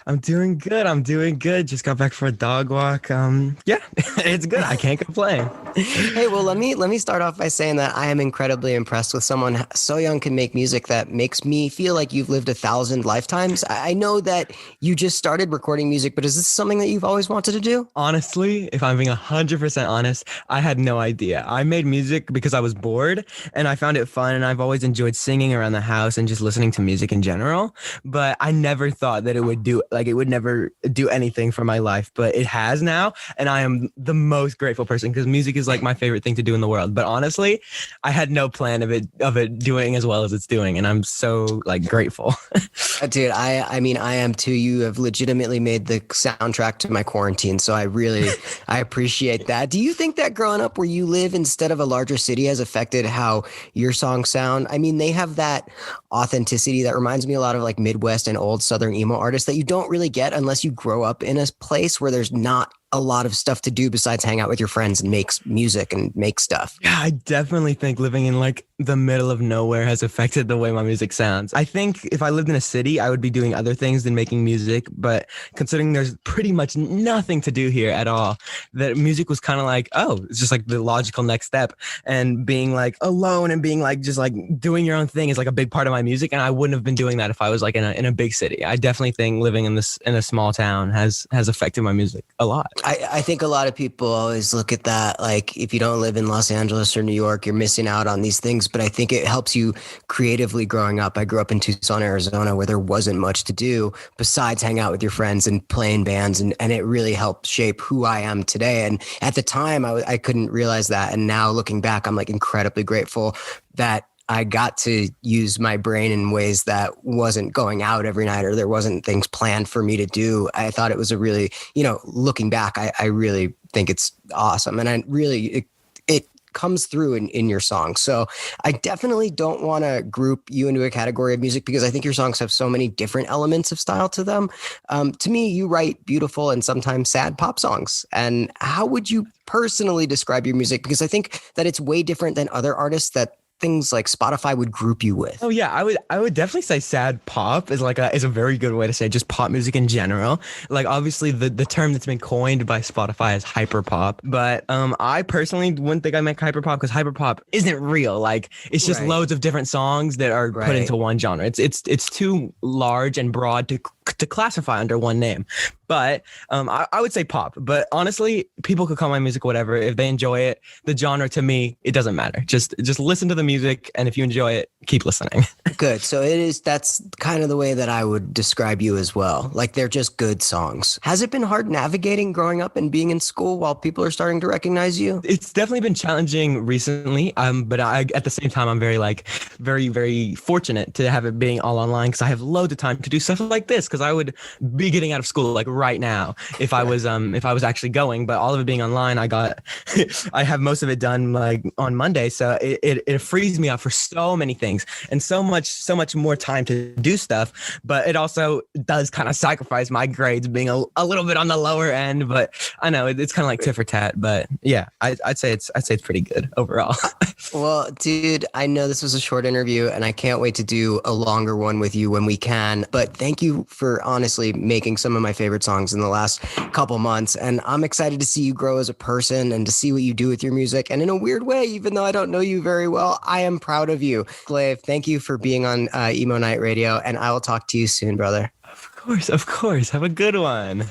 I'm doing good. I'm doing good. Just got back for a dog walk. Yeah, it's good. I can't complain. Hey, well, let me start off by saying that I am incredibly impressed with someone so young can make music that makes me feel like you've lived 1,000 lifetimes. I know that you just started recording music, but is this something that you've always wanted to do? Honestly, if I'm being 100% honest, I had no idea. I made music because I was bored and I found it fun, and I've always enjoyed singing around the house and just listening to music in general. But I never thought that it would never do anything for my life, but it has now. And I am the most grateful person because music is like my favorite thing to do in the world. But honestly, I had no plan of it doing as well as it's doing. And I'm so like grateful. Dude, I mean, I am too. You have legitimately made the soundtrack to my quarantine, so I appreciate that. Do you think that growing up where you live instead of a larger city has affected how your songs sound? I mean, they have that authenticity that reminds me a lot of like Midwest and old Southern emo artists that you don't really get unless you grow up in a place where there's not a lot of stuff to do besides hang out with your friends and make music and make stuff. Yeah, I definitely think living in like the middle of nowhere has affected the way my music sounds. I think if I lived in a city, I would be doing other things than making music. But considering there's pretty much nothing to do here at all, that music was kind of like, oh, it's just like the logical next step. And being like alone and being like just like doing your own thing is like a big part of my music. And I wouldn't have been doing that if I was like in a big city. I definitely think living in a small town has affected my music a lot. I think a lot of people always look at that like if you don't live in Los Angeles or New York, you're missing out on these things. But I think it helps you creatively growing up. I grew up in Tucson, Arizona, where there wasn't much to do besides hang out with your friends and playing bands. And it really helped shape who I am today. And at the time, I couldn't realize that. And now looking back, I'm like incredibly grateful that I got to use my brain in ways that wasn't going out every night or there wasn't things planned for me to do. I thought it was a really, looking back, I really think it's awesome. And it comes through in your songs. So I definitely don't want to group you into a category of music because I think your songs have so many different elements of style to them. To me, you write beautiful and sometimes sad pop songs. And how would you personally describe your music? Because I think that it's way different than other artists that things like Spotify would group you with. Oh yeah, I would definitely say sad pop is a very good way to say just pop music in general. Like obviously the term that's been coined by Spotify is hyper pop, but I personally wouldn't think I meant hyper pop because hyper pop isn't real. Like it's just Right. loads of different songs that are put into one genre. It's too large and broad to classify under one name. But I would say pop. But honestly, people could call my music whatever. If they enjoy it, the genre to me, it doesn't matter. Just listen to the music, and if you enjoy it, keep listening. Good. So that's kind of the way that I would describe you as well. Like they're just good songs. Has it been hard navigating growing up and being in school while people are starting to recognize you? It's definitely been challenging recently. But at the same time, I'm very, very fortunate to have it being all online because I have loads of time to do stuff like this. Because I would be getting out of school like right now if I was actually going. But all of it being online, I have most of it done like on Monday, so it frees me up for so many things and so much more time to do stuff. But it also does kind of sacrifice my grades being a little bit on the lower end. But I know it's kind of like tit for tat. But yeah, I'd say it's pretty good overall. Well, dude, I know this was a short interview and I can't wait to do a longer one with you when we can. But thank you for honestly making some of my favorite songs in the last couple months. And I'm excited to see you grow as a person and to see what you do with your music. And in a weird way, even though I don't know you very well, I am proud of you. Glaive, thank you for being on Emo Night Radio. And I will talk to you soon, brother. Of course. Have a good one.